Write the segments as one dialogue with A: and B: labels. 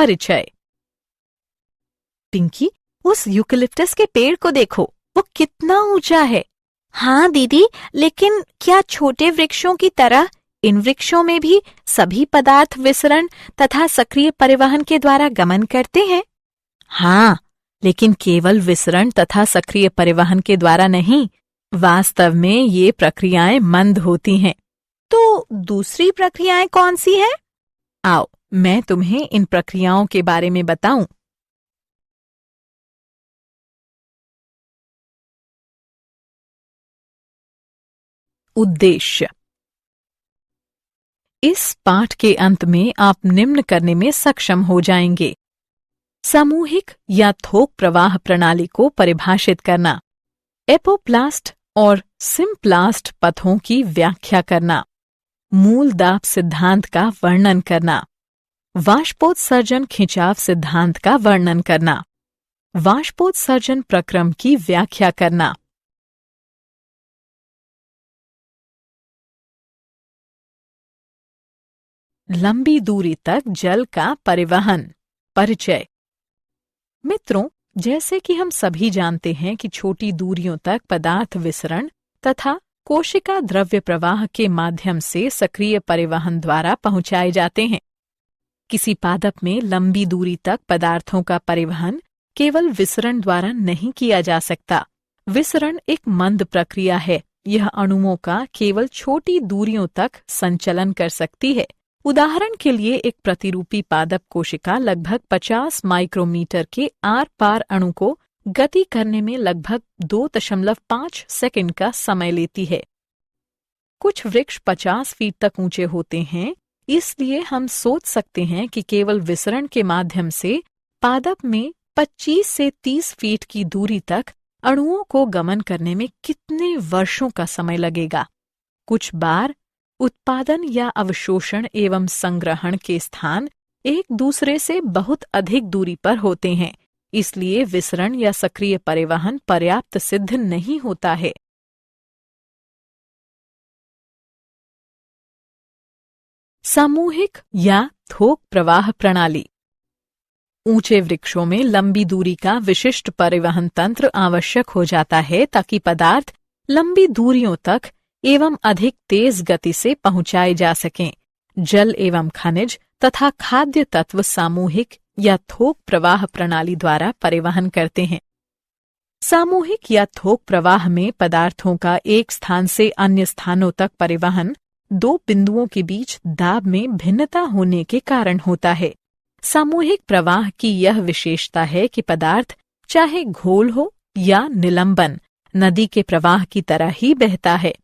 A: परिचय। पिंकी, उस यूकेलिप्टस के पेड़ को देखो, वो कितना ऊंचा है।
B: हाँ दीदी, लेकिन क्या छोटे वृक्षों की तरह इन वृक्षों में भी सभी पदार्थ विसरण तथा सक्रिय परिवहन के द्वारा गमन करते हैं?
A: हाँ, लेकिन केवल विसरण तथा सक्रिय परिवहन के द्वारा नहीं, वास्तव में ये प्रक्रियाएं मंद होती हैं।
B: तो दूसरी प्रक्रियाएं कौन सी हैं?
A: आओ, मैं तुम्हें इन प्रक्रियाओं के बारे में बताऊं। उद्देश्य। इस पाठ के अंत में आप निम्न करने में सक्षम हो जाएंगे। सामूहिक या थोक प्रवाह प्रणाली को परिभाषित करना, एपोप्लास्ट और सिम्प्लास्ट पथों की व्याख्या करना, मूल दाब सिद्धांत का वर्णन करना, वाष्पोत्सर्जन खिंचाव सिद्धांत का वर्णन करना, वाष्पोत्सर्जन प्रक्रम की व्याख्या करना। लंबी दूरी तक जल का परिवहन। परिचय। मित्रों, जैसे कि हम सभी जानते हैं कि छोटी दूरियों तक पदार्थ विसरण तथा कोशिका द्रव्य प्रवाह के माध्यम से सक्रिय परिवहन द्वारा पहुंचाए जाते हैं। किसी पादप में लंबी दूरी तक पदार्थों का परिवहन केवल विसरण द्वारा नहीं किया जा सकता। विसरण एक मंद प्रक्रिया है। यह अणुओं का केवल छोटी दूरियों तक संचलन कर सकती है। उदाहरण के लिए एक प्रतिरूपी पादप कोशिका लगभग 50 माइक्रोमीटर के आर पार अणु को गति करने में लगभग 2.5 सेकंड का समय लेती है। कुछ वृक्ष 50 फीट तक ऊंचे होते हैं, इसलिए हम सोच सकते हैं कि केवल विसरण के माध्यम से पादप में 25 से 30 फीट की दूरी तक अणुओं को गमन करने में कितने वर्षों का समय लगेगा। कुछ बार उत्पादन या अवशोषण एवं संग्रहण के स्थान एक दूसरे से बहुत अधिक दूरी पर होते हैं, इसलिए विसरण या सक्रिय परिवहन पर्याप्त सिद्ध नहीं होता है। सामूहिक या थोक प्रवाह प्रणाली। ऊंचे वृक्षों में लंबी दूरी का विशिष्ट परिवहन तंत्र आवश्यक हो जाता है ताकि पदार्थ लंबी दूरियों तक एवं अधिक तेज गति से पहुंचाए जा सकें। जल एवं खनिज तथा खाद्य तत्व सामूहिक या थोक प्रवाह प्रणाली द्वारा परिवहन करते हैं। सामूहिक या थोक प्रवाह में पदार्थों का एक स्थान से अन्य स्थानों तक परिवहन दो बिंदुओं के बीच दाब में भिन्नता होने के कारण होता है। सामूहिक प्रवाह की यह विशेषता है कि पदार्थ चाहे घोल हो या निलंबन नदी के प्रवाह की तरह ही बहता है।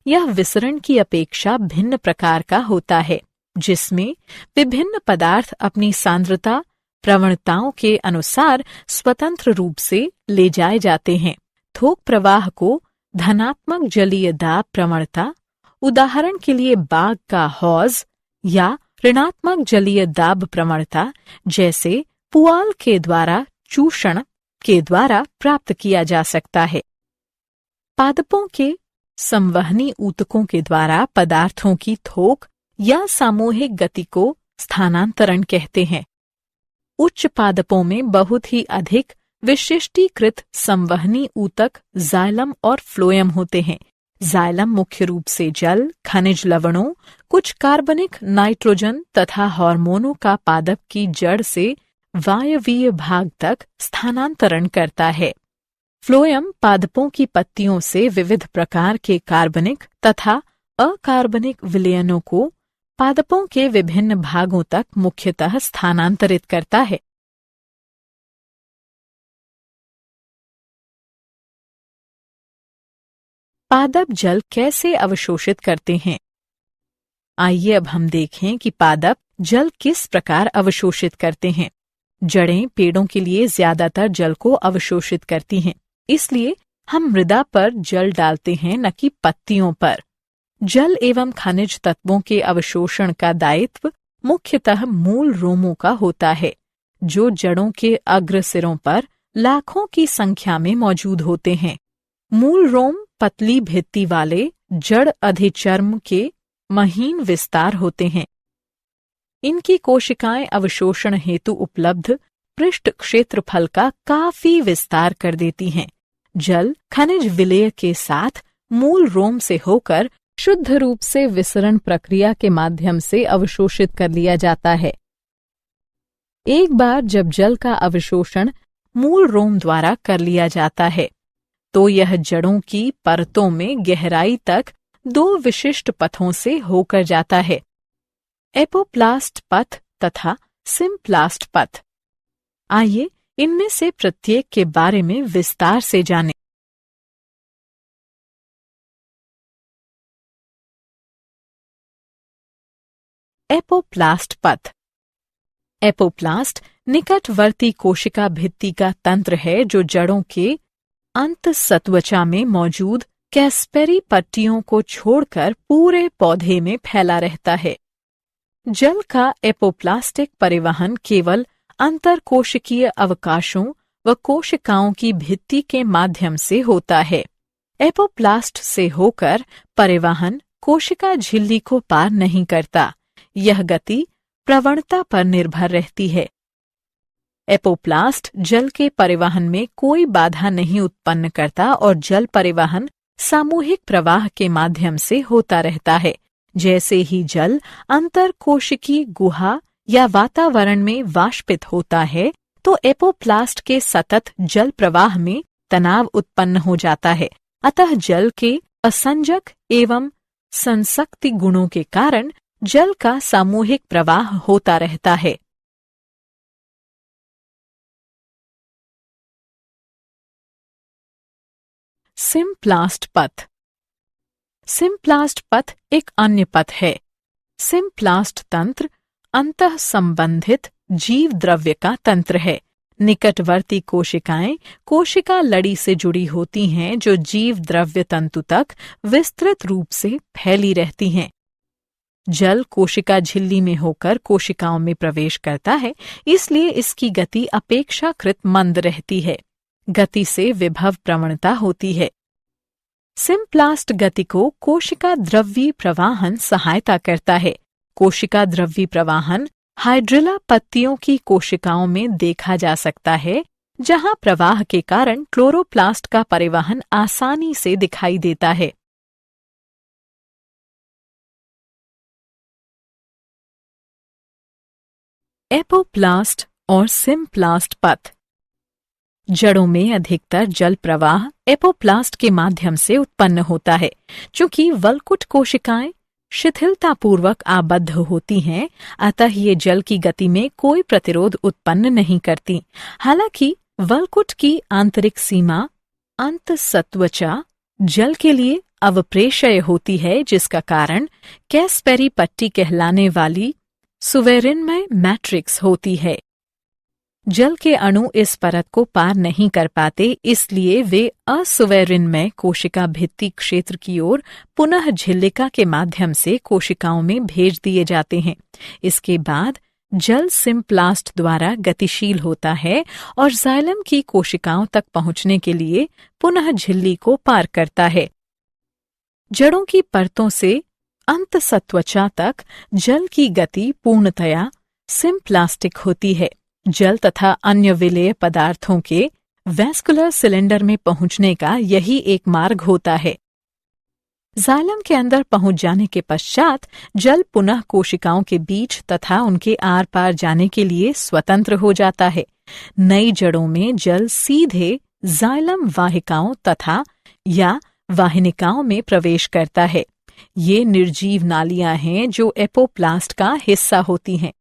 A: यह विसरण की अपेक्षा भिन्न प्रकार का होता है, जिसमें विभिन्न पदार्थ अपनी सांद्रता प्रवणताओं के अनुसार स्वतंत्र रूप से ले जाए जाते हैं। थोक प्रवाह को धनात्मक जलीय दाब प्रवणता, उदाहरण के लिए बाग का हौज, या ऋणात्मक जलीय दाब प्रवणता जैसे पुआल के द्वारा चूषण के द्वारा प्राप्त किया जा सकता है। पादपों के संवहनी ऊतकों के द्वारा पदार्थों की थोक या सामूहिक गति को स्थानांतरण कहते हैं। उच्च पादपों में बहुत ही अधिक विशिष्टीकृत संवहनी ऊतक जाइलम और फ्लोएम होते हैं। जाइलम मुख्य रूप से जल, खनिज लवणों, कुछ कार्बनिक नाइट्रोजन तथा हार्मोनों का पादप की जड़ से वायवीय भाग तक स्थानांतरण करता है। फ्लोएम पादपों की पत्तियों से विविध प्रकार के कार्बनिक तथा अकार्बनिक विलयनों को पादपों के विभिन्न भागों तक मुख्यतः स्थानांतरित करता है। पादप जल कैसे अवशोषित करते हैं? आइए अब हम देखें कि पादप जल किस प्रकार अवशोषित करते हैं। जड़ें पेड़ों के लिए ज्यादातर जल को अवशोषित करती हैं, इसलिए हम मृदा पर जल डालते हैं, न कि पत्तियों पर। जल एवं खनिज तत्वों के अवशोषण का दायित्व मुख्यतः मूल रोमों का होता है, जो जड़ों के अग्र सिरों पर लाखों की संख्या में मौजूद होते हैं। मूल रोम पतली भित्ति वाले जड़ अधिचर्म के महीन विस्तार होते हैं। इनकी कोशिकाएं अवशोषण हेतु उपलब्ध पृष्ठ क्षेत्रफल का काफी विस्तार कर देती हैं। जल खनिज विलय के साथ मूल रोम से होकर शुद्ध रूप से विसरण प्रक्रिया के माध्यम से अवशोषित कर लिया जाता है। एक बार जब जल का अवशोषण मूल रोम द्वारा कर लिया जाता है तो यह जड़ों की परतों में गहराई तक 2 विशिष्ट पथों से होकर जाता है, एपोप्लास्ट पथ तथा सिम्प्लास्ट पथ। आइए इनमें से प्रत्येक के बारे में विस्तार से जानें। एपोप्लास्ट पथ। एपोप्लास्ट निकटवर्ती कोशिका भित्ति का तंत्र है जो जड़ों के अंतःसत्वचा में मौजूद कैस्पेरी पट्टियों को छोड़कर पूरे पौधे में फैला रहता है। जल का एपोप्लास्टिक परिवहन केवल अंतरकोशिकीय अवकाशों व कोशिकाओं की भित्ति के माध्यम से होता है। एपोप्लास्ट से होकर परिवहन कोशिका झिल्ली को पार नहीं करता। यह गति प्रवणता पर निर्भर रहती है। एपोप्लास्ट जल के परिवहन में कोई बाधा नहीं उत्पन्न करता और जल परिवहन सामूहिक प्रवाह के माध्यम से होता रहता है। जैसे ही जल अंतरकोशिकी गुहा या वातावरण में वाष्पित होता है तो एपोप्लास्ट के सतत जल प्रवाह में तनाव उत्पन्न हो जाता है। अतः जल के असंजक एवं संसक्ति गुणों के कारण जल का सामूहिक प्रवाह होता रहता है। सिम्प्लास्ट पथ। सिम्प्लास्ट पथ एक अन्य पथ है। सिम्प्लास्ट तंत्र अंतः संबंधित जीव द्रव्य का तंत्र है। निकटवर्ती कोशिकाएं कोशिका लड़ी से जुड़ी होती हैं जो जीव द्रव्य तंतु तक विस्तृत रूप से फैली रहती हैं। जल कोशिका झिल्ली में होकर कोशिकाओं में प्रवेश करता है, इसलिए इसकी गति अपेक्षाकृत मंद रहती है। गति से विभव प्रवणता होती है। सिम्प्लास्ट गति को कोशिका द्रव्यी प्रवाहन सहायता करता है। कोशिका द्रव्यी प्रवाहन हाइड्रिला पत्तियों की कोशिकाओं में देखा जा सकता है, जहां प्रवाह के कारण क्लोरोप्लास्ट का परिवहन आसानी से दिखाई देता है। एपोप्लास्ट और सिम्प्लास्ट पथ। जड़ों में अधिकतर जल प्रवाह एपोप्लास्ट के माध्यम से उत्पन्न होता है। चूंकि वल्कुट कोशिकाएं शिथिलतापूर्वक आबद्ध होती हैं, अतः ये जल की गति में कोई प्रतिरोध उत्पन्न नहीं करती। हालांकि वल्कुट की आंतरिक सीमा अंतःसत्वचा जल के लिए अवप्रेशय होती है, जिसका कारण कैस्पेरी पट्टी कहलाने वाली सुवेरिनमय मैट्रिक्स होती है। जल के अणु इस परत को पार नहीं कर पाते, इसलिए वे असुवेरिनमय कोशिका भित्ति क्षेत्र की ओर पुनः झिल्लिका के माध्यम से कोशिकाओं में भेज दिए जाते हैं। इसके बाद जल सिम्प्लास्ट द्वारा गतिशील होता है और जाइलम की कोशिकाओं तक पहुंचने के लिए पुनः झिल्ली को पार करता है। जड़ों की परतों से अंतःसत्वचा तक जल की गति पूर्णतया सिम्प्लास्टिक होती है। जल तथा अन्य विलेय पदार्थों के वैस्कुलर सिलेंडर में पहुंचने का यही एक मार्ग होता है। जाइलम के अंदर पहुंच जाने के पश्चात जल पुनः कोशिकाओं के बीच तथा उनके आर पार जाने के लिए स्वतंत्र हो जाता है। नई जड़ों में जल सीधे जाइलम वाहिकाओं तथा या वाहिनिकाओं में प्रवेश करता है। ये निर्जीव नालियां हैं जो एपोप्लास्ट का हिस्सा होती हैं।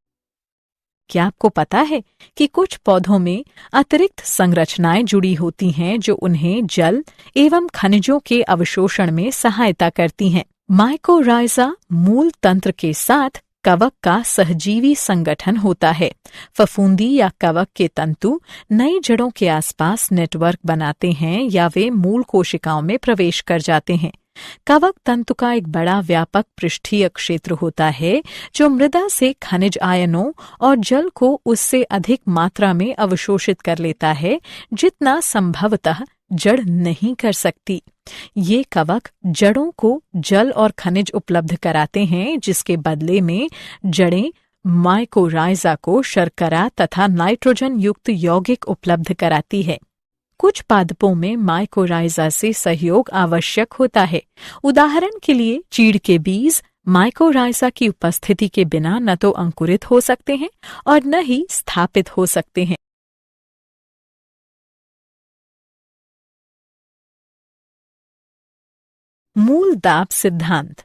A: क्या आपको पता है कि कुछ पौधों में अतिरिक्त संरचनाएं जुड़ी होती हैं जो उन्हें जल एवं खनिजों के अवशोषण में सहायता करती हैं? माइकोराइजा मूल तंत्र के साथ कवक का सहजीवी संगठन होता है। फफूंदी या कवक के तंतु नई जड़ों के आसपास नेटवर्क बनाते हैं या वे मूल कोशिकाओं में प्रवेश कर जाते हैं। कवक तंतु का एक बड़ा व्यापक पृष्ठीय क्षेत्र होता है जो मृदा से खनिज आयनों और जल को उससे अधिक मात्रा में अवशोषित कर लेता है जितना संभवतः जड़ नहीं कर सकती। ये कवक जड़ों को जल और खनिज उपलब्ध कराते हैं, जिसके बदले में जड़ें माइकोराइजा को शर्करा तथा नाइट्रोजन युक्त यौगिक उपलब्ध कराती है। कुछ पादपों में माइकोराइजा से सहयोग आवश्यक होता है। उदाहरण के लिए चीड़ के बीज माइकोराइजा की उपस्थिति के बिना न तो अंकुरित हो सकते हैं और न ही स्थापित हो सकते हैं। मूल दाब सिद्धांत।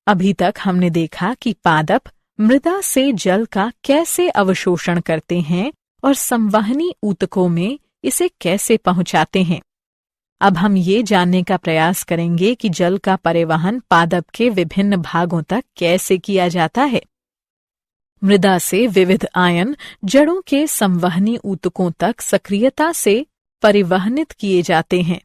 A: अभी तक हमने देखा कि पादप मृदा से जल का कैसे अवशोषण करते हैं और संवहनी ऊतकों में इसे कैसे पहुंचाते हैं। अब हम ये जानने का प्रयास करेंगे कि जल का परिवहन पादप के विभिन्न भागों तक कैसे किया जाता है। मृदा से विविध आयन जड़ों के संवहनी ऊतकों तक सक्रियता से परिवहनित किए जाते हैं।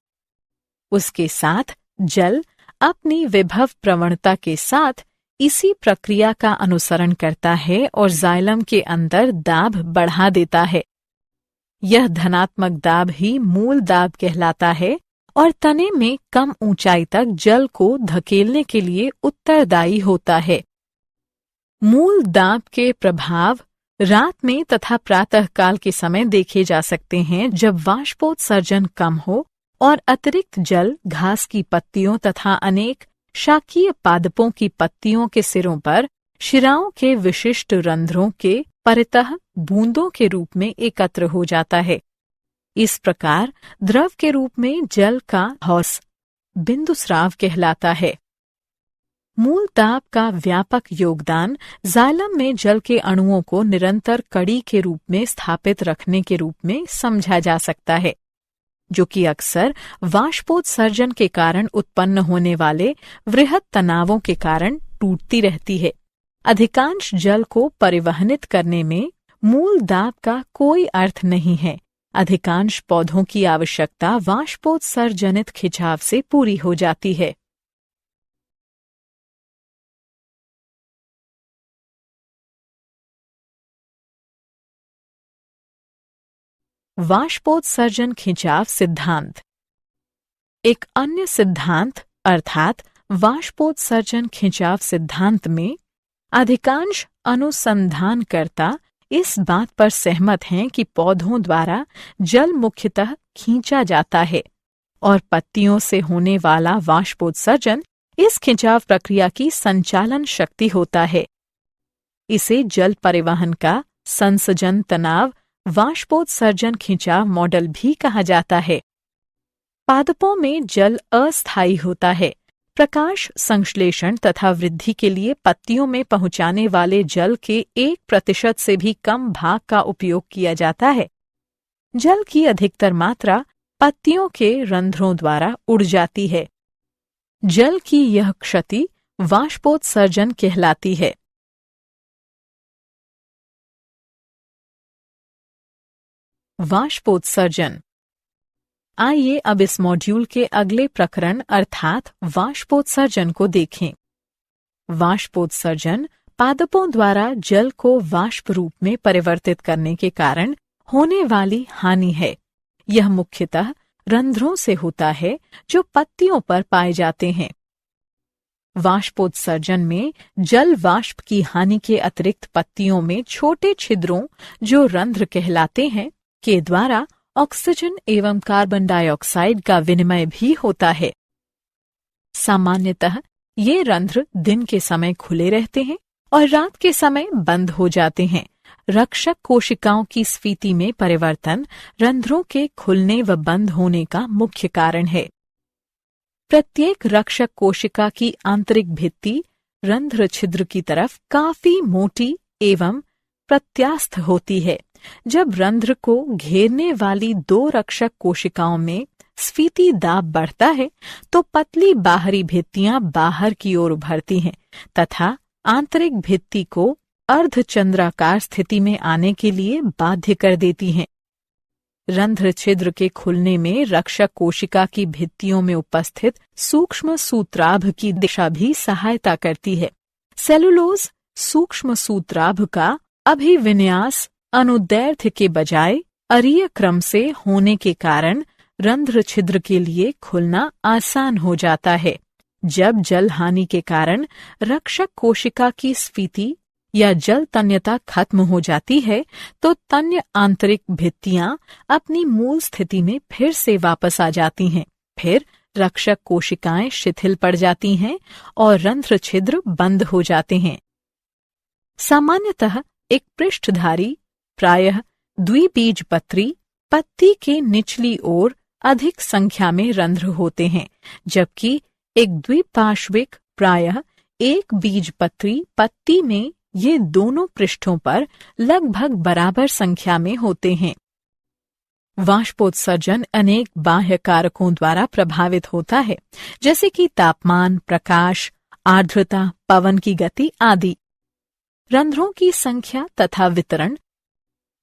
A: उसके साथ जल अपनी विभव प्रवणता के साथ इसी प्रक्रिया का अनुसरण करता है और जाइलम के अंदर दाब बढ़ा देता है। यह धनात्मक दाब ही मूल दाब कहलाता है और तने में कम ऊंचाई तक जल को धकेलने के लिए उत्तरदायी होता है। मूल दाब के प्रभाव रात में तथा प्रातःकाल के समय देखे जा सकते हैं, जब वाष्पोत्सर्जन कम हो और अतिरिक्त जल घास की पत्तियों तथा अनेक शाकीय पादपों की पत्तियों के सिरों पर शिराओं के विशिष्ट रंध्रों के परितः बूंदों के रूप में एकत्र हो जाता है। इस प्रकार द्रव के रूप में जल का हौस बिंदुस्राव कहलाता है। मूल दाब का व्यापक योगदान जाइलम में जल के अणुओं को निरंतर कड़ी के रूप में स्थापित रखने के रूप में समझा जा सकता है, जो कि अक्सर वाष्पोत्सर्जन के कारण उत्पन्न होने वाले वृहत तनावों के कारण टूटती रहती है। अधिकांश जल को परिवहनित करने में मूल दाब का कोई अर्थ नहीं है। अधिकांश पौधों की आवश्यकता वाष्पोत्सर्जनित खिंचाव से पूरी हो जाती है। वाष्पोत्सर्जन खिंचाव सिद्धांत। एक अन्य सिद्धांत अर्थात वाष्पोत्सर्जन खिंचाव सिद्धांत में अधिकांश अनुसंधानकर्ता इस बात पर सहमत हैं कि पौधों द्वारा जल मुख्यतः खींचा जाता है और पत्तियों से होने वाला वाष्पोत्सर्जन इस खिंचाव प्रक्रिया की संचालन शक्ति होता है। इसे जल परिवहन का संसर्जन तनाव वाष्पोत्सर्जन खिंचाव मॉडल भी कहा जाता है। पादपों में जल अस्थायी होता है। प्रकाश संश्लेषण तथा वृद्धि के लिए पत्तियों में पहुंचाने वाले जल के 1% से भी कम भाग का उपयोग किया जाता है। जल की अधिकतर मात्रा पत्तियों के रंध्रों द्वारा उड़ जाती है। जल की यह क्षति वाष्पोत्सर्जन कहलाती है। वाष्पोत्सर्जन। आइए अब इस मॉड्यूल के अगले प्रकरण अर्थात वाष्पोत्सर्जन को देखें। वाष्पोत्सर्जन पादपों द्वारा जल को वाष्प रूप में परिवर्तित करने के कारण होने वाली हानि है। यह मुख्यतः रंध्रों से होता है जो पत्तियों पर पाए जाते हैं। वाष्पोत्सर्जन में जल वाष्प की हानि के अतिरिक्त पत्तियों में छोटे छिद्रों जो रंध्र कहलाते हैं के द्वारा ऑक्सीजन एवं कार्बन डाइऑक्साइड का विनिमय भी होता है। सामान्यतः ये रंध्र दिन के समय खुले रहते हैं और रात के समय बंद हो जाते हैं। रक्षक कोशिकाओं की स्फीति में परिवर्तन रंध्रों के खुलने व बंद होने का मुख्य कारण है। प्रत्येक रक्षक कोशिका की आंतरिक भित्ति रंध्र छिद्र की तरफ काफी मोटी एवं प्रत्यास्थ होती है। जब रंध्र को घेरने वाली 2 रक्षक कोशिकाओं में स्फीति दाब बढ़ता है तो पतली बाहरी भित्तियां बाहर की ओर उभरती हैं तथा आंतरिक भित्ति को अर्धचंद्राकार स्थिति में आने के लिए बाध्य कर देती हैं। रंध्र छिद्र के खुलने में रक्षक कोशिका की भित्तियों में उपस्थित सूक्ष्म सूत्राभ की दिशा भी सहायता करती है। सेलुलोज सूक्ष्म सूत्राभ का अभिविन्यास अनुदैर्ध्य के बजाय अरीय क्रम से होने के कारण रंध्र छिद्र के लिए खुलना आसान हो जाता है। जब जल हानि के कारण रक्षक कोशिका की स्फीति या जल तन्यता खत्म हो जाती है तो तन्य आंतरिक भित्तियां अपनी मूल स्थिति में फिर से वापस आ जाती हैं। फिर रक्षक कोशिकाएं शिथिल पड़ जाती हैं और रंध्र छिद्र बंद हो जाते हैं। सामान्यतः एक पृष्ठधारी प्रायः द्विबीजपत्री पत्ती के निचली ओर अधिक संख्या में रंध्र होते हैं, जबकि एक द्विपार्श्विक प्रायः एक बीजपत्री पत्ती में ये दोनों पृष्ठों पर लगभग बराबर संख्या में होते हैं। वाष्पोत्सर्जन अनेक बाह्य कारकों द्वारा प्रभावित होता है, जैसे कि तापमान, प्रकाश, आर्द्रता, पवन की गति आदि। रंध्रों की संख्या तथा वितरण,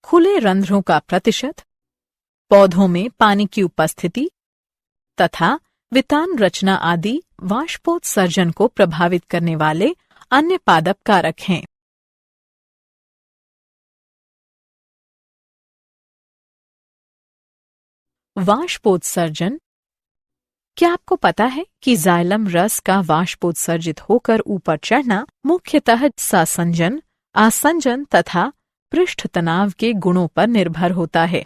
A: खुले रंध्रों का प्रतिशत, पौधों में पानी की उपस्थिति तथा वितान रचना आदि वाष्पोत्सर्जन को प्रभावित करने वाले अन्य पादप कारक हैं। वाष्पोत्सर्जन। क्या आपको पता है कि जाइलम रस का वाष्पोत्सर्जित होकर ऊपर चढ़ना मुख्यतः सासंजन, आसंजन तथा पृष्ठ तनाव के गुणों पर निर्भर होता है।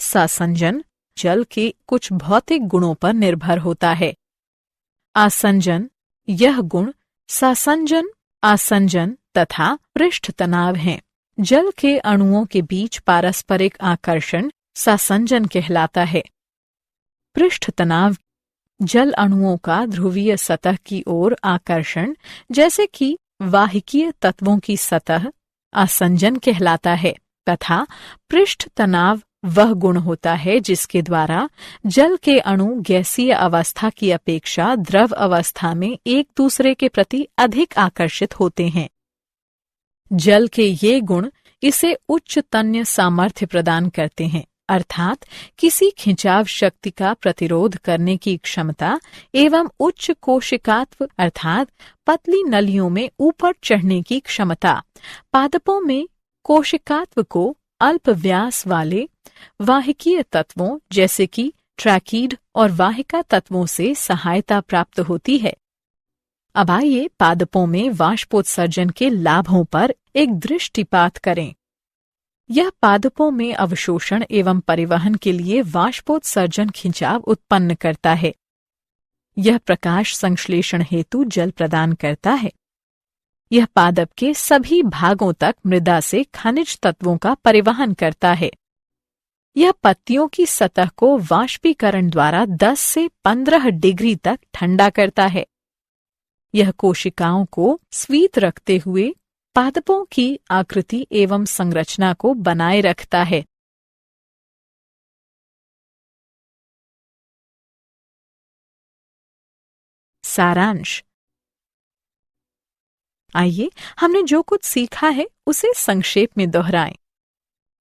A: सासंजन जल के कुछ भौतिक गुणों पर निर्भर होता है। आसंजन, यह गुण सासंजन, आसंजन तथा पृष्ठ तनाव हैं। जल के अणुओं के बीच पारस्परिक आकर्षण सासंजन कहलाता है। पृष्ठ तनाव जल अणुओं का ध्रुवीय सतह की ओर आकर्षण, जैसे कि वाहिकीय तत्वों की सतह, आसंजन कहलाता है तथा पृष्ठ तनाव वह गुण होता है जिसके द्वारा जल के अणु गैसीय अवस्था की अपेक्षा द्रव अवस्था में एक दूसरे के प्रति अधिक आकर्षित होते हैं। जल के ये गुण इसे उच्च तन्य सामर्थ्य प्रदान करते हैं, अर्थात किसी खिंचाव शक्ति का प्रतिरोध करने की क्षमता एवं उच्च कोशिकात्व अर्थात पतली नलियों में ऊपर चढ़ने की क्षमता। पादपों में कोशिकात्व को अल्प व्यास वाले वाहिकीय तत्वों जैसे कि ट्रैकीड और वाहिका तत्वों से सहायता प्राप्त होती है। अब आइए पादपों में वाष्पोत्सर्जन के लाभों पर एक दृष्टिपात करें। यह पादपों में अवशोषण एवं परिवहन के लिए वाष्पोत्सर्जन खिंचाव उत्पन्न करता है। यह प्रकाश संश्लेषण हेतु जल प्रदान करता है। यह पादप के सभी भागों तक मृदा से खनिज तत्वों का परिवहन करता है। यह पत्तियों की सतह को वाष्पीकरण द्वारा 10 से 15 डिग्री तक ठंडा करता है। यह कोशिकाओं को स्वीत रखते हुए पादपों की आकृति एवं संरचना को बनाए रखता है। सारांश। आइए हमने जो कुछ सीखा है उसे संक्षेप में दोहराएं।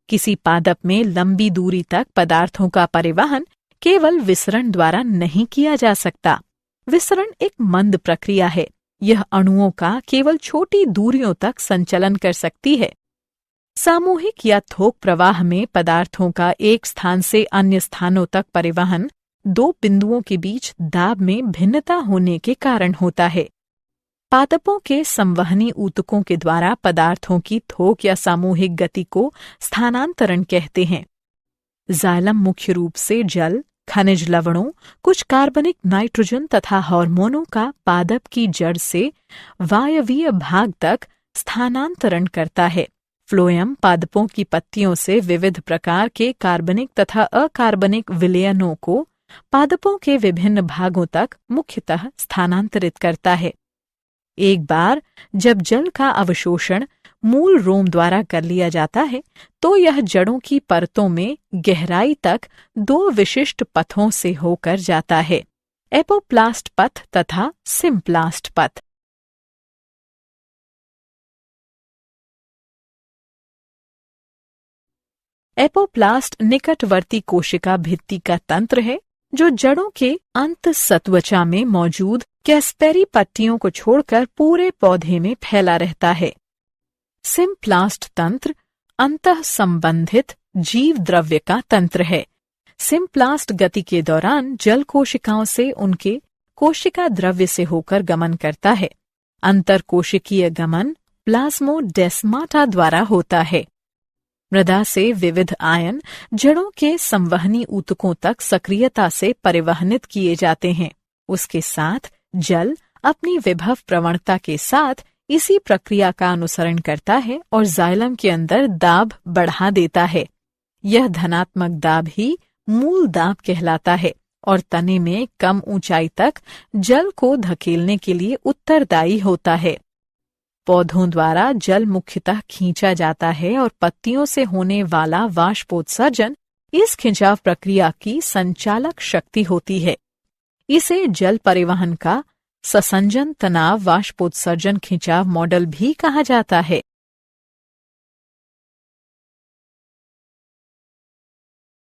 A: किसी पादप में लंबी दूरी तक पदार्थों का परिवहन केवल विसरण द्वारा नहीं किया जा सकता। विसरण एक मंद प्रक्रिया है। यह अणुओं का केवल छोटी दूरियों तक संचलन कर सकती है। सामूहिक या थोक प्रवाह में पदार्थों का एक स्थान से अन्य स्थानों तक परिवहन दो बिंदुओं के बीच दाब में भिन्नता होने के कारण होता है। पादपों के संवहनी ऊतकों के द्वारा पदार्थों की थोक या सामूहिक गति को स्थानांतरण कहते हैं। जाइलम मुख्य रूप से जल, खनिज लवणों, कुछ कार्बनिक नाइट्रोजन तथा हार्मोनों का पादप की जड़ से वायवीय भाग तक स्थानांतरण करता है। फ्लोएम पादपों की पत्तियों से विविध प्रकार के कार्बनिक तथा अकार्बनिक विलयनों को पादपों के विभिन्न भागों तक मुख्यतः स्थानांतरित करता है। एक बार जब जल का अवशोषण मूल रोम द्वारा कर लिया जाता है तो यह जड़ों की परतों में गहराई तक दो विशिष्ट पथों से होकर जाता है, एपोप्लास्ट पथ तथा सिम्प्लास्ट पथ। एपोप्लास्ट निकटवर्ती कोशिका भित्ति का तंत्र है जो जड़ों के अंत सत्वचा में मौजूद कैस्पेरी पट्टियों को छोड़कर पूरे पौधे में फैला रहता है। सिम्प्लास्ट तंत्र अंतः संबंधित जीव द्रव्य का तंत्र है। सिम्प्लास्ट गति के दौरान जल कोशिकाओं से उनके कोशिका द्रव्य से होकर गमन करता है। अंतर कोशिकीय गमन प्लाज्मोडेस्माटा द्वारा होता है। मृदा से विविध आयन जड़ों के संवहनी ऊतकों तक सक्रियता से परिवहनित किए जाते हैं। उसके साथ जल अपनी विभव प्रवणता के साथ इसी प्रक्रिया का अनुसरण करता है और जाइलम के अंदर दाब बढ़ा देता है। यह धनात्मक दाब ही मूल दाब कहलाता है और तने में कम ऊंचाई तक जल को धकेलने के लिए उत्तरदायी होता है। पौधों द्वारा जल मुख्यतः खींचा जाता है और पत्तियों से होने वाला वाष्पोत्सर्जन इस खिंचाव प्रक्रिया की संचालक शक्ति होती है। इसे जल परिवहन का ससंजन तनाव वाष्पोत्सर्जन खिंचाव मॉडल भी कहा जाता है।